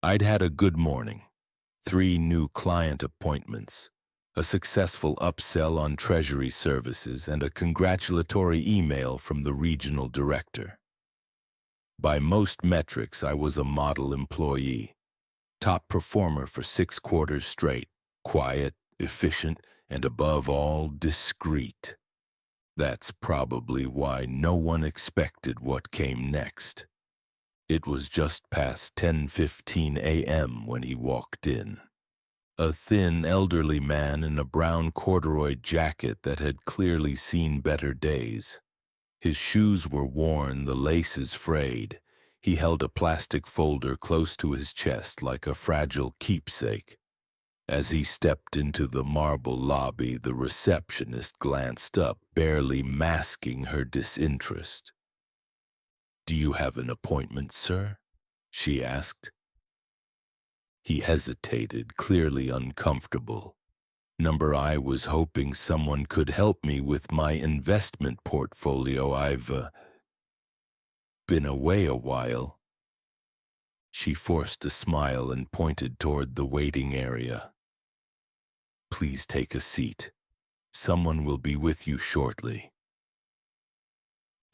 I'd had a good morning. 3 new client appointments, a successful upsell on treasury services, and a congratulatory email from the regional director. By most metrics, I was a model employee, top performer for 6 quarters straight, quiet, efficient, and above all, discreet. That's probably why no one expected what came next. It was just past 10:15 a.m. when he walked in. A thin, elderly man in a brown corduroy jacket that had clearly seen better days. His shoes were worn, the laces frayed. He held a plastic folder close to his chest like a fragile keepsake. As he stepped into the marble lobby, the receptionist glanced up, barely masking her disinterest. "Do you have an appointment, sir?" she asked. He hesitated, clearly uncomfortable. I was hoping someone could help me with my investment portfolio. I've been away a while. She forced a smile and pointed toward the waiting area. "Please take a seat. Someone will be with you shortly."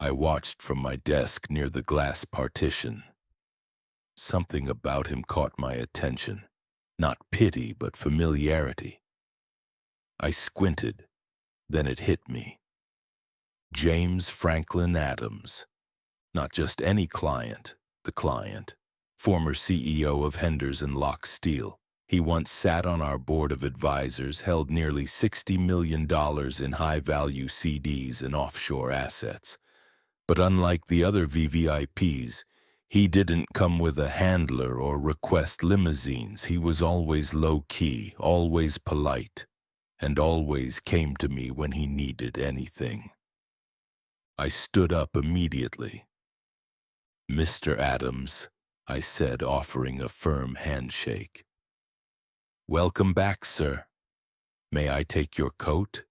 I watched from my desk near the glass partition. Something about him caught my attention. Not pity, but familiarity. I squinted. Then it hit me. James Franklin Adams. Not just any client, the client. Former CEO of Henders and Locke Steel. He once sat on our board of advisors, held nearly $60 million in high-value CDs and offshore assets. But unlike the other VVIPs, he didn't come with a handler or request limousines. He was always low-key, always polite, and always came to me when he needed anything. I stood up immediately. "Mr. Adams," I said, offering a firm handshake. "Welcome back, sir. May I take your coat?"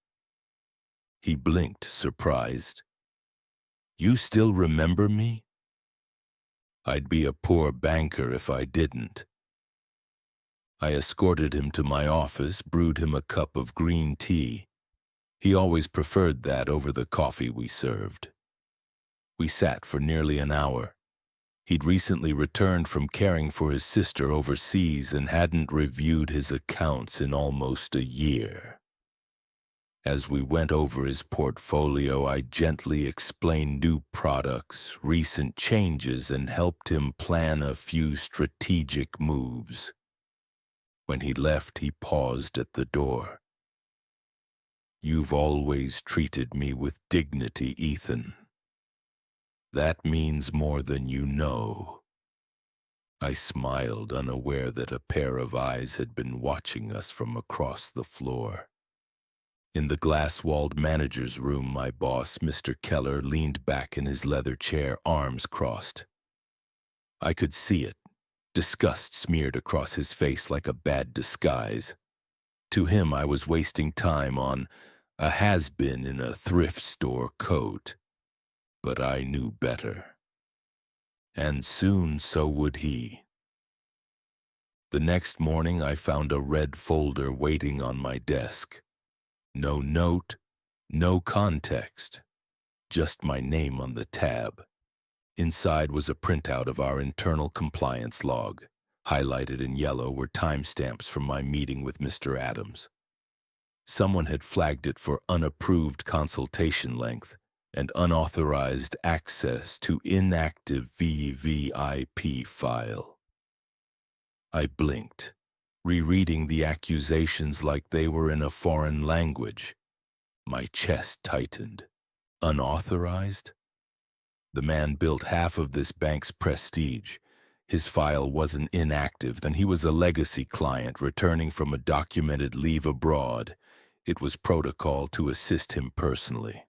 He blinked, surprised. "You still remember me?" I'd be a poor banker if I didn't. I escorted him to my office, brewed him a cup of green tea. He always preferred that over the coffee we served. We sat for nearly an hour. He'd recently returned from caring for his sister overseas and hadn't reviewed his accounts in almost a year. As we went over his portfolio, I gently explained new products, recent changes, and helped him plan a few strategic moves. When he left, he paused at the door. "You've always treated me with dignity, Ethan. That means more than you know." I smiled, unaware that a pair of eyes had been watching us from across the floor. In the glass-walled manager's room, my boss, Mr. Keller, leaned back in his leather chair, arms crossed. I could see it, disgust smeared across his face like a bad disguise. To him, I was wasting time on a has-been in a thrift store coat. But I knew better. And soon so would he. The next morning, I found a red folder waiting on my desk. No note, no context, just my name on the tab. Inside was a printout of our internal compliance log. Highlighted in yellow were timestamps from my meeting with Mr. Adams. Someone had flagged it for unapproved consultation length and unauthorized access to inactive VVIP file. I blinked, rereading the accusations like they were in a foreign language. My chest tightened. Unauthorized? The man built half of this bank's prestige. His file wasn't inactive, then he was a legacy client returning from a documented leave abroad. It was protocol to assist him personally.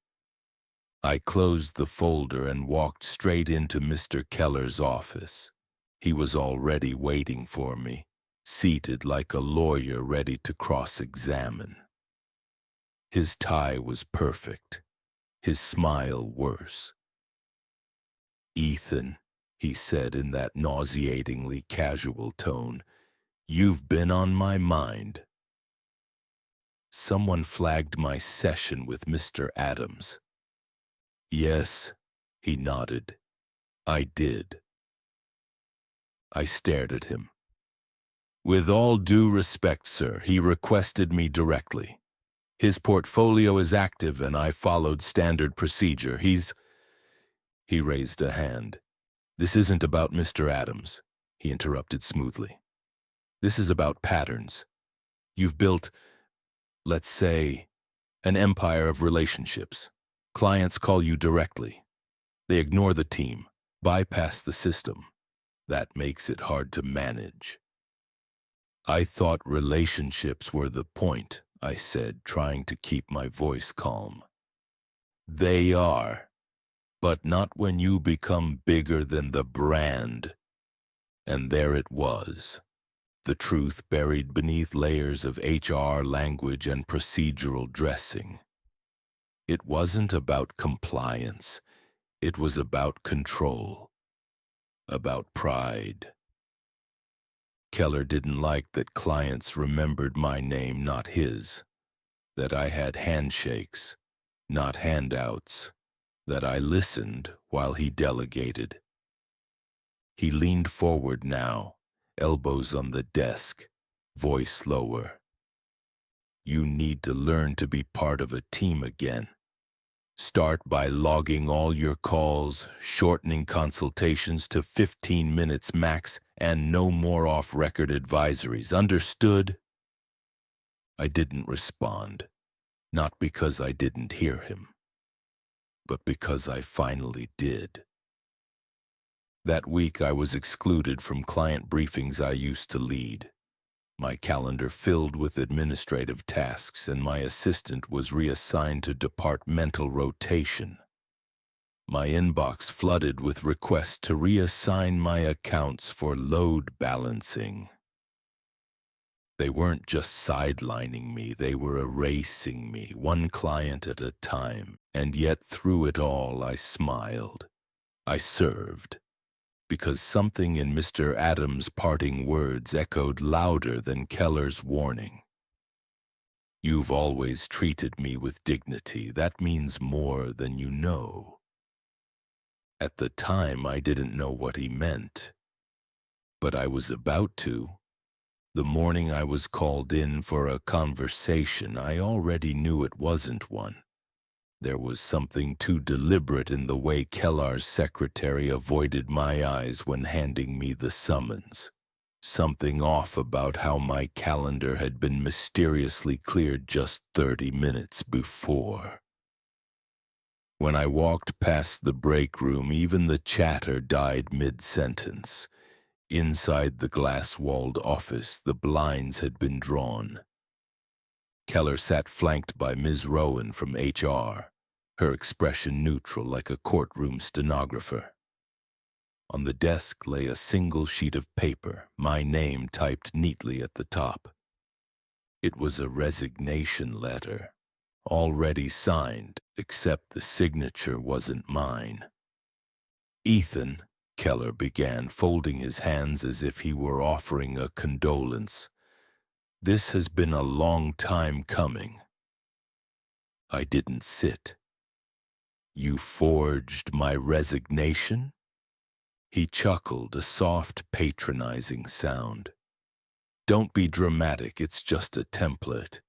I closed the folder and walked straight into Mr. Keller's office. He was already waiting for me, seated like a lawyer ready to cross-examine. His tie was perfect, his smile worse. "Ethan," he said in that nauseatingly casual tone. "You've been on my mind." Someone flagged my session with Mr. Adams. Yes, he nodded. I did. I stared at him. With all due respect, sir, he requested me directly. His portfolio is active and I followed standard procedure. He raised a hand. This isn't about Mr. Adams, he interrupted smoothly. This is about patterns. You've built, let's say, an empire of relationships. Clients call you directly. They ignore the team, bypass the system. That makes it hard to manage. I thought relationships were the point, I said, trying to keep my voice calm. They are, but not when you become bigger than the brand. And there it was, the truth buried beneath layers of HR language and procedural dressing. It wasn't about compliance. It was about control, about pride. Keller didn't like that clients remembered my name, not his, that I had handshakes, not handouts, that I listened while he delegated. He leaned forward now, elbows on the desk, voice lower. You need to learn to be part of a team again. Start by logging all your calls, shortening consultations to 15 minutes max, and no more off-record advisories. Understood? I didn't respond, not because I didn't hear him, but because I finally did. That week I was excluded from client briefings I used to lead. My calendar filled with administrative tasks, and my assistant was reassigned to departmental rotation. My inbox flooded with requests to reassign my accounts for load balancing. They weren't just sidelining me, they were erasing me, one client at a time. And yet through it all I smiled. I served. Because something in Mr. Adams' parting words echoed louder than Keller's warning. You've always treated me with dignity. That means more than you know. At the time, I didn't know what he meant. But I was about to. The morning I was called in for a conversation, I already knew it wasn't one. There was something too deliberate in the way Kellar's secretary avoided my eyes when handing me the summons. Something off about how my calendar had been mysteriously cleared just 30 minutes before. When I walked past the break room, even the chatter died mid-sentence. Inside the glass-walled office, the blinds had been drawn. Keller sat flanked by Ms. Rowan from HR, her expression neutral like a courtroom stenographer. On the desk lay a single sheet of paper, my name typed neatly at the top. It was a resignation letter, already signed, except the signature wasn't mine. Ethan, Keller began, folding his hands as if he were offering a condolence. This has been a long time coming. I didn't sit. You forged my resignation? He chuckled, a soft, patronizing sound. Don't be dramatic, it's just a template.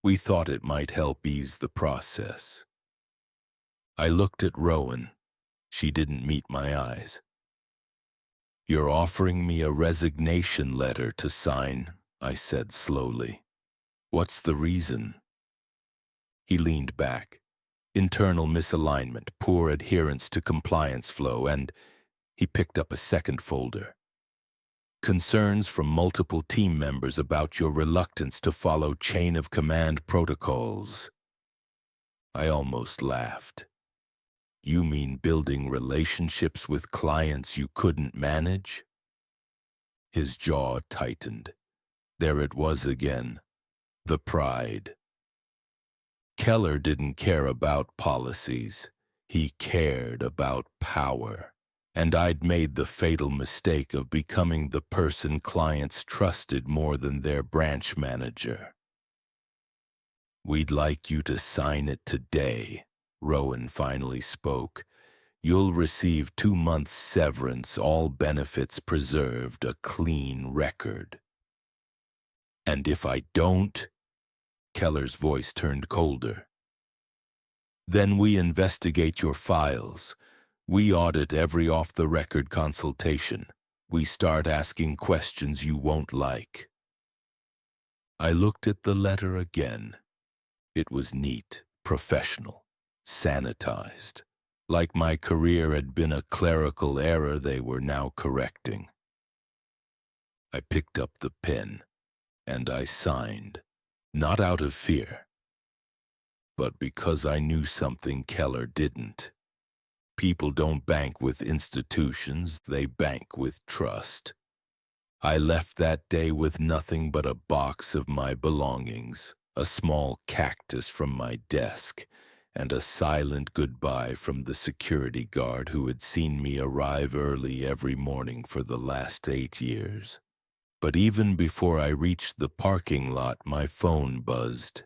We thought it might help ease the process. I looked at Rowan. She didn't meet my eyes. You're offering me a resignation letter to sign, I said slowly. What's the reason? He leaned back. Internal misalignment, poor adherence to compliance flow, and he picked up a second folder. Concerns from multiple team members about your reluctance to follow chain of command protocols. I almost laughed. You mean building relationships with clients you couldn't manage? His jaw tightened. There it was again, the pride. Keller didn't care about policies. He cared about power. and I'd made the fatal mistake of becoming the person clients trusted more than their branch manager. "We'd like you to sign it today," Rowan finally spoke. "You'll receive 2 months severance, all benefits preserved, a clean record." "And if I don't?" Keller's voice turned colder. "Then we investigate your files. We audit every off-the-record consultation. We start asking questions you won't like." I looked at the letter again. It was neat, professional, sanitized. Like my career had been a clerical error they were now correcting. I picked up the pen, and I signed, not out of fear, but because I knew something Keller didn't. People don't bank with institutions, they bank with trust. I left that day with nothing but a box of my belongings, a small cactus from my desk, and a silent goodbye from the security guard who had seen me arrive early every morning for the last 8 years. But even before I reached the parking lot, my phone buzzed.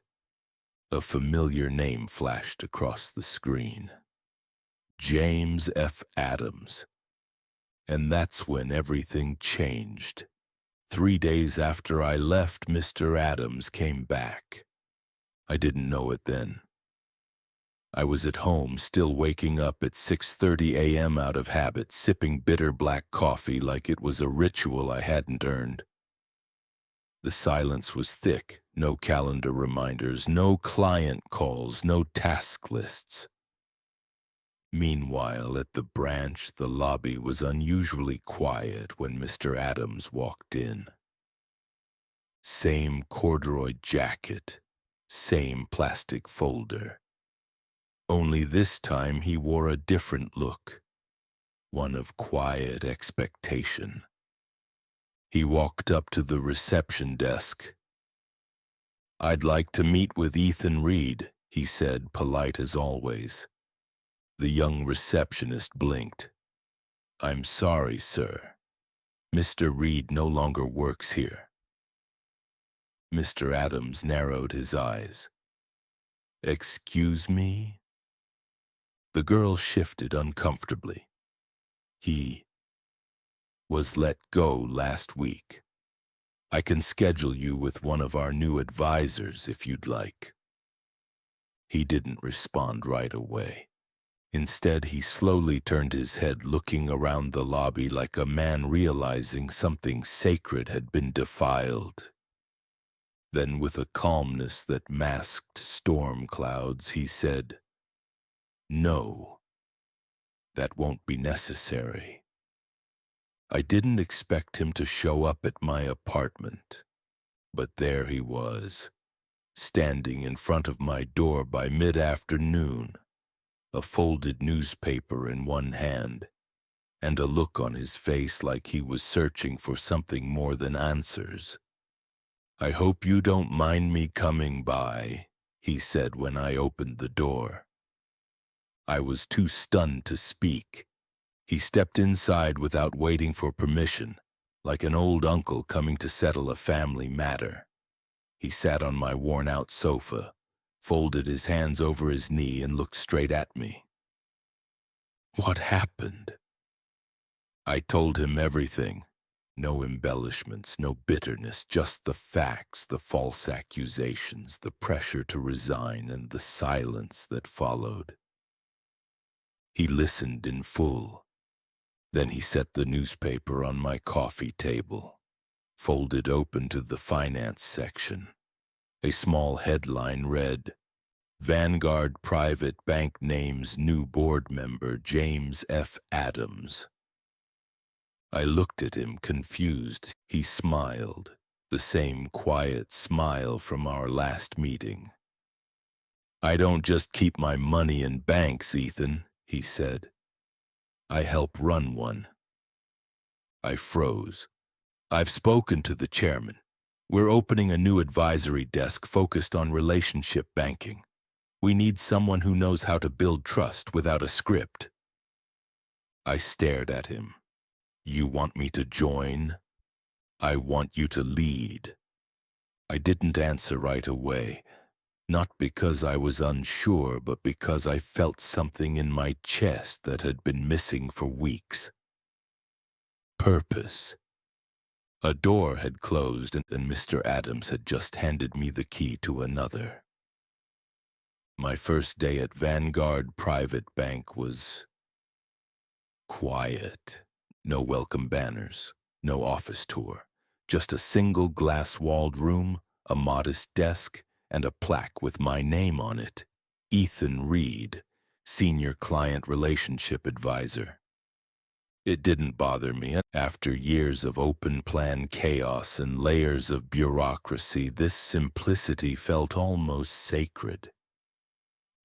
A familiar name flashed across the screen. James F. Adams. And that's when everything changed. 3 days after I left, Mr. Adams came back. I didn't know it then. I was at home, still waking up at 6:30 a.m. out of habit, sipping bitter black coffee like it was a ritual I hadn't earned. The silence was thick, no calendar reminders, no client calls, no task lists. Meanwhile, at the branch, the lobby was unusually quiet when Mr. Adams walked in. Same corduroy jacket, same plastic folder. Only this time he wore a different look, one of quiet expectation. He walked up to the reception desk. "I'd like to meet with Ethan Reed," he said, polite as always. The young receptionist blinked. "I'm sorry, sir. Mr. Reed no longer works here." Mr. Adams narrowed his eyes. "Excuse me?" The girl shifted uncomfortably. "He was let go last week. I can schedule you with one of our new advisors if you'd like." He didn't respond right away. Instead, he slowly turned his head, looking around the lobby like a man realizing something sacred had been defiled. Then, with a calmness that masked storm clouds, he said, "No, that won't be necessary." I didn't expect him to show up at my apartment, but there he was, standing in front of my door by mid-afternoon, a folded newspaper in one hand, and a look on his face like he was searching for something more than answers. "I hope you don't mind me coming by," he said when I opened the door. I was too stunned to speak. He stepped inside without waiting for permission, like an old uncle coming to settle a family matter. He sat on my worn-out sofa, folded his hands over his knee, and looked straight at me. "What happened?" I told him everything. No embellishments, no bitterness, just the facts, the false accusations, the pressure to resign, and the silence that followed. He listened in full. Then he set the newspaper on my coffee table, folded open to the finance section. A small headline read, "Vanguard Private Bank names new board member James F. Adams." I looked at him, confused. He smiled, the same quiet smile from our last meeting. "I don't just keep my money in banks, Ethan," he said. "I help run one." I froze. "I've spoken to the chairman. We're opening a new advisory desk focused on relationship banking. We need someone who knows how to build trust without a script." I stared at him. You want me to join? I want you to lead. I didn't answer right away, not because I was unsure, but because I felt something in my chest that had been missing for weeks. Purpose. A door had closed and Mr. Adams had just handed me the key to another. My first day at Vanguard Private Bank was quiet. No welcome banners, no office tour, just a single glass-walled room, a modest desk, and a plaque with my name on it. Ethan Reed, Senior Client Relationship Advisor. It didn't bother me. After years of open-plan chaos and layers of bureaucracy, this simplicity felt almost sacred.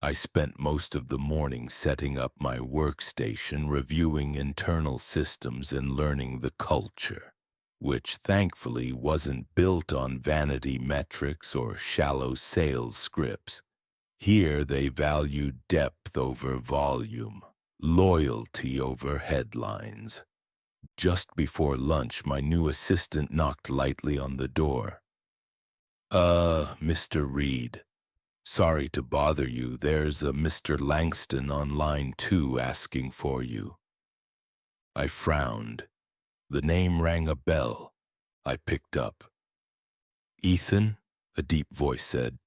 I spent most of the morning setting up my workstation, reviewing internal systems and learning the culture, which thankfully wasn't built on vanity metrics or shallow sales scripts. Here they valued depth over volume, loyalty over headlines. Just before lunch, my new assistant knocked lightly on the door. Mr. Reed. Sorry to bother you. There's a Mr. Langston on line 2 asking for you. I frowned. The name rang a bell. I picked up. Ethan, a deep voice said.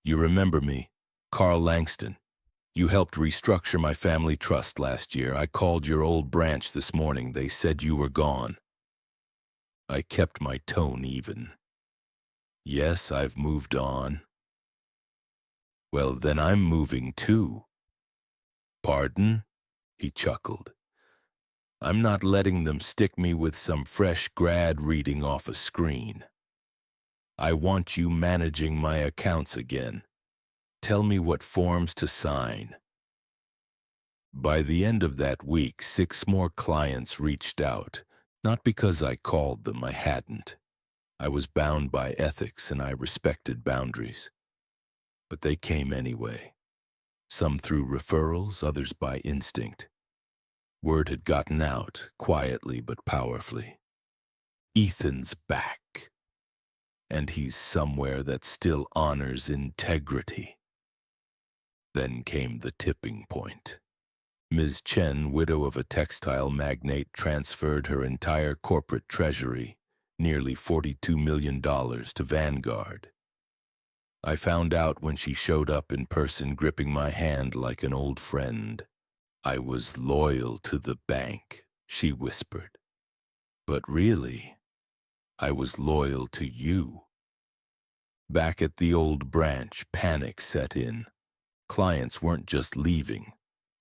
You remember me, Carl Langston. You helped restructure my family trust last year. I called your old branch this morning. They said you were gone. I kept my tone even. Yes, I've moved on. Well, then I'm moving too. Pardon? He chuckled. I'm not letting them stick me with some fresh grad reading off a screen. I want you managing my accounts again. Tell me what forms to sign. By the end of that week, 6 more clients reached out. Not because I called them, I hadn't. I was bound by ethics and I respected boundaries. But they came anyway. Some through referrals, others by instinct. Word had gotten out, quietly but powerfully. Ethan's back. And he's somewhere that still honors integrity. Then came the tipping point. Ms. Chen, widow of a textile magnate, transferred her entire corporate treasury, nearly $42 million, to Vanguard. I found out when she showed up in person, gripping my hand like an old friend. I was loyal to the bank, she whispered. But really, I was loyal to you. Back at the old branch, panic set in. Clients weren't just leaving.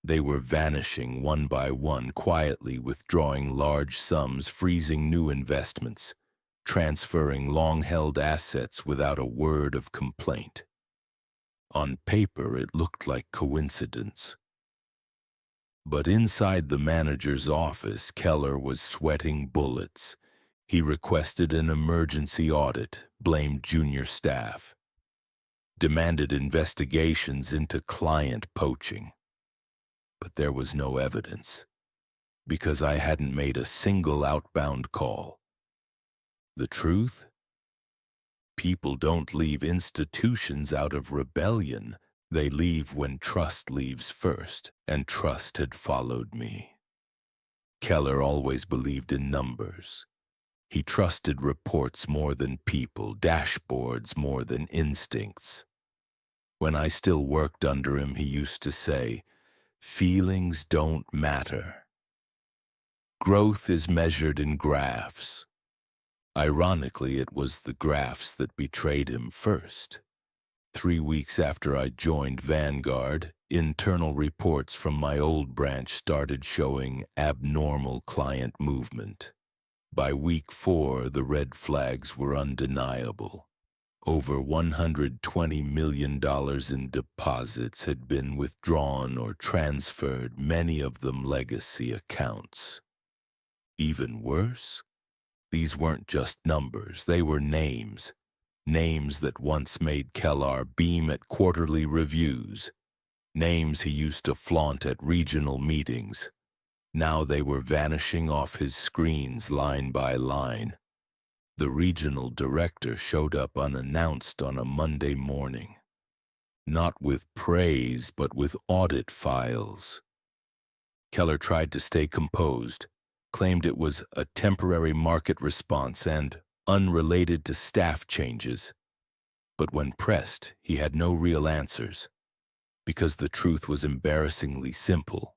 They were vanishing one by one, quietly withdrawing large sums, freezing new investments, transferring long-held assets without a word of complaint. On paper, it looked like coincidence. But inside the manager's office, Keller was sweating bullets. He requested an emergency audit, blamed junior staff, demanded investigations into client poaching. But there was no evidence, because I hadn't made a single outbound call. The truth? People don't leave institutions out of rebellion. They leave when trust leaves first, and trust had followed me. Keller always believed in numbers. He trusted reports more than people, dashboards more than instincts. When I still worked under him, he used to say, "Feelings don't matter. Growth is measured in graphs." Ironically, it was the graphs that betrayed him first. 3 weeks after I joined Vanguard, internal reports from my old branch started showing abnormal client movement. By week 4, the red flags were undeniable. Over $120 million in deposits had been withdrawn or transferred, many of them legacy accounts. Even worse, these weren't just numbers, they were names. Names that once made Keller beam at quarterly reviews. Names he used to flaunt at regional meetings. Now they were vanishing off his screens line by line. The regional director showed up unannounced on a Monday morning, not with praise but with audit files. Keller tried to stay composed, claimed it was a temporary market response and unrelated to staff changes. But when pressed, he had no real answers, because the truth was embarrassingly simple.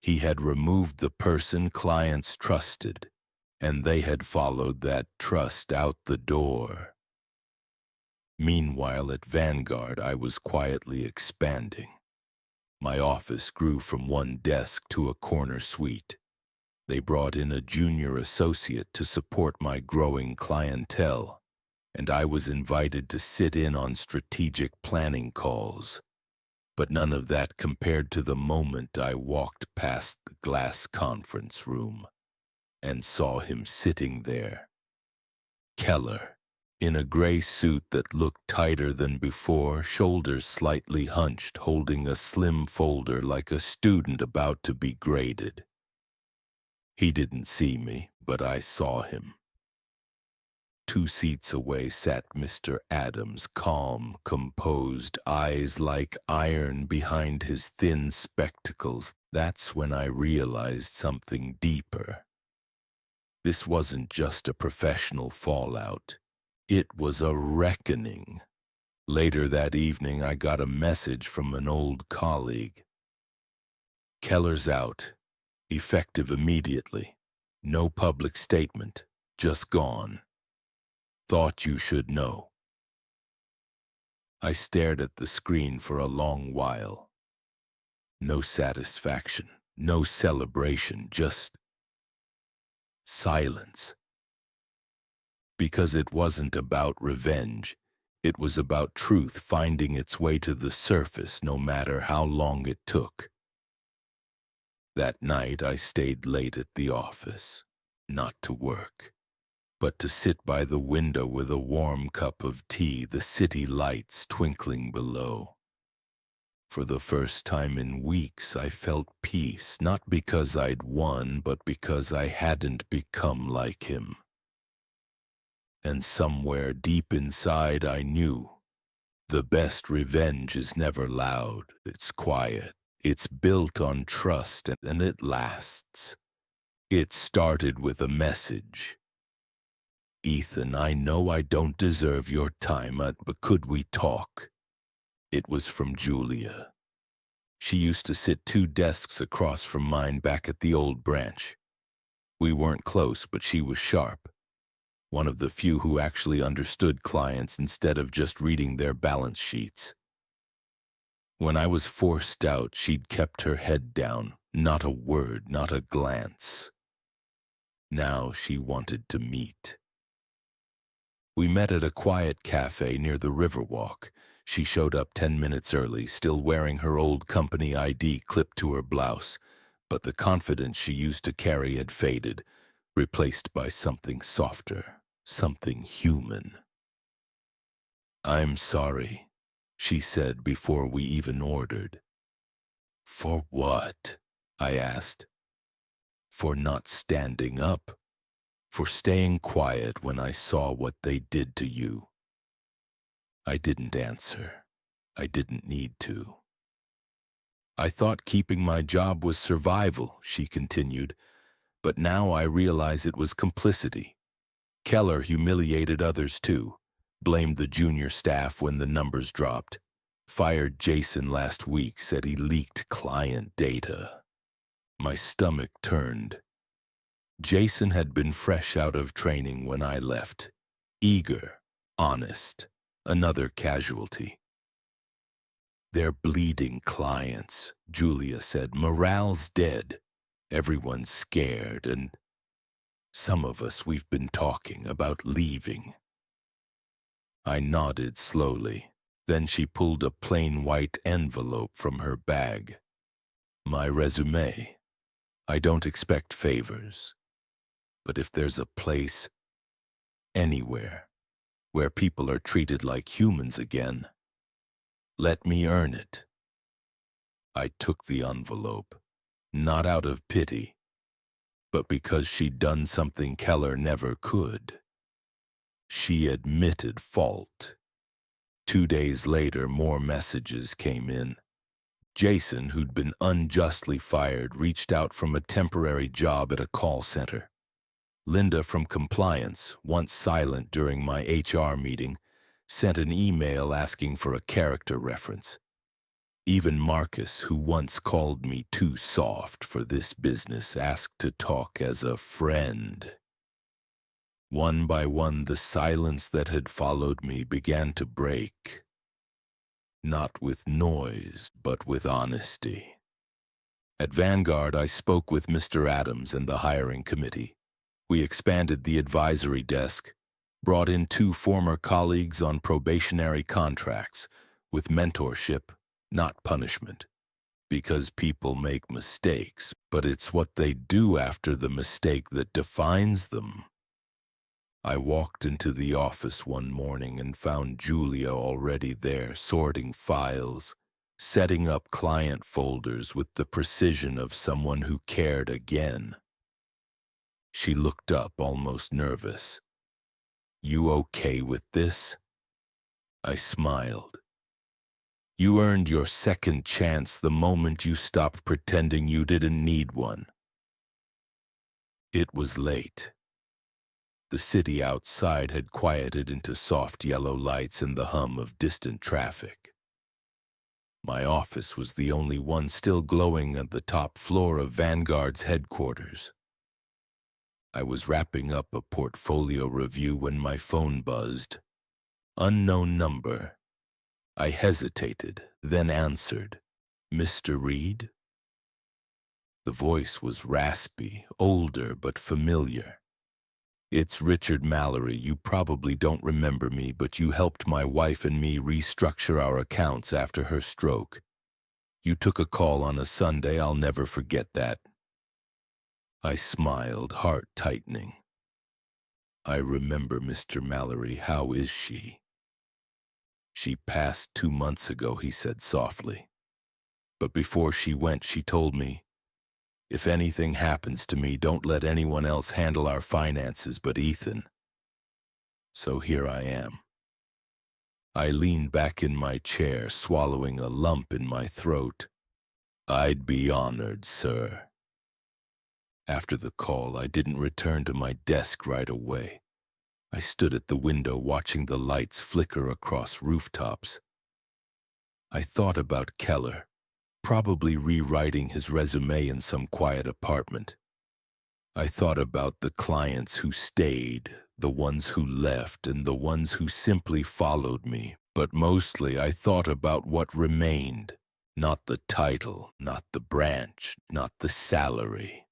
He had removed the person clients trusted, and they had followed that trust out the door. Meanwhile, at Vanguard, I was quietly expanding. My office grew from one desk to a corner suite. They brought in a junior associate to support my growing clientele, and I was invited to sit in on strategic planning calls. But none of that compared to the moment I walked past the glass conference room and saw him sitting there. Keller, in a gray suit that looked tighter than before, shoulders slightly hunched, holding a slim folder like a student about to be graded. He didn't see me, but I saw him. 2 seats away sat Mr. Adams, calm, composed, eyes like iron behind his thin spectacles. That's when I realized something deeper. This wasn't just a professional fallout. It was a reckoning. Later that evening, I got a message from an old colleague. Keller's out, effective immediately. No public statement, just gone. Thought you should know. I stared at the screen for a long while. No satisfaction, no celebration, just silence. Because it wasn't about revenge. It was about truth finding its way to the surface no matter how long it took. That night I stayed late at the office, not to work, but to sit by the window with a warm cup of tea, the city lights twinkling below. For the first time in weeks, I felt peace, not because I'd won, but because I hadn't become like him. And somewhere deep inside I knew the best revenge is never loud, it's quiet. It's built on trust and it lasts. It started with a message. Ethan, I know I don't deserve your time, but could we talk? It was from Julia. She used to sit 2 desks across from mine back at the old branch. We weren't close, but she was sharp. One of the few who actually understood clients instead of just reading their balance sheets. When I was forced out, she'd kept her head down, not a word, not a glance. Now she wanted to meet. We met at a quiet cafe near the Riverwalk. She showed up 10 minutes early, still wearing her old company ID clipped to her blouse, but the confidence she used to carry had faded, replaced by something softer, something human. I'm sorry, she said before we even ordered. For what? I asked. For not standing up. For staying quiet when I saw what they did to you. I didn't answer. I didn't need to. I thought keeping my job was survival, she continued, but now I realize it was complicity. Keller humiliated others too, blamed the junior staff when the numbers dropped, fired Jason last week, said he leaked client data. My stomach turned. Jason had been fresh out of training when I left, eager, honest, another casualty. They're bleeding clients, Julia said. Morale's dead. Everyone's scared, and some of us, we've been talking about leaving. I nodded slowly. Then she pulled a plain white envelope from her bag. My resume. I don't expect favors. But if there's a place, anywhere, where people are treated like humans again, let me earn it. I took the envelope. not out of pity, but because she'd done something Keller never could. She admitted fault. 2 days later, more messages came in. Jason, who'd been unjustly fired, reached out from a temporary job at a call center. Linda from compliance, once silent during my HR meeting, sent an email asking for a character reference. Even Marcus, who once called me too soft for this business, asked to talk as a friend. One by one, the silence that had followed me began to break. Not with noise, but with honesty. At Vanguard, I spoke with Mr. Adams and the hiring committee. We expanded the advisory desk, brought in 2 former colleagues on probationary contracts, with mentorship, not punishment. Because people make mistakes, but it's what they do after the mistake that defines them. I walked into the office one morning and found Julia already there, sorting files, setting up client folders with the precision of someone who cared again. She looked up, almost nervous. "You okay with this?" I smiled. "You earned your second chance the moment you stopped pretending you didn't need one." It was late. The city outside had quieted into soft yellow lights and the hum of distant traffic. My office was the only one still glowing at the top floor of Vanguard's headquarters. I was wrapping up a portfolio review when my phone buzzed. Unknown number. I hesitated, then answered. "Mr. Reed?" The voice was raspy, older but familiar. "It's Richard Mallory. You probably don't remember me, but you helped my wife and me restructure our accounts after her stroke. You took a call on a Sunday. I'll never forget that." I smiled, heart tightening. "I remember, Mr. Mallory. How is she?" "She passed 2 months ago," he said softly. "But before she went, she told me, 'If anything happens to me, don't let anyone else handle our finances but Ethan.' So here I am." I leaned back in my chair, swallowing a lump in my throat. "I'd be honored, sir." After the call, I didn't return to my desk right away. I stood at the window watching the lights flicker across rooftops. I thought about Keller, probably rewriting his resume in some quiet apartment. I thought about the clients who stayed, the ones who left, and the ones who simply followed me. But mostly I thought about what remained. Not the title, not the branch, not the salary,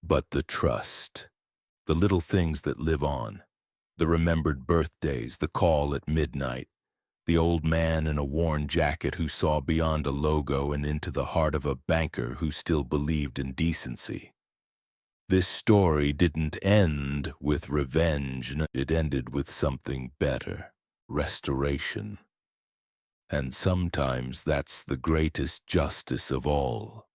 but the trust, the little things that live on, the remembered birthdays, the call at midnight, the old man in a worn jacket who saw beyond a logo and into the heart of a banker who still believed in decency. This story didn't end with revenge. It ended with something better, restoration. And sometimes that's the greatest justice of all.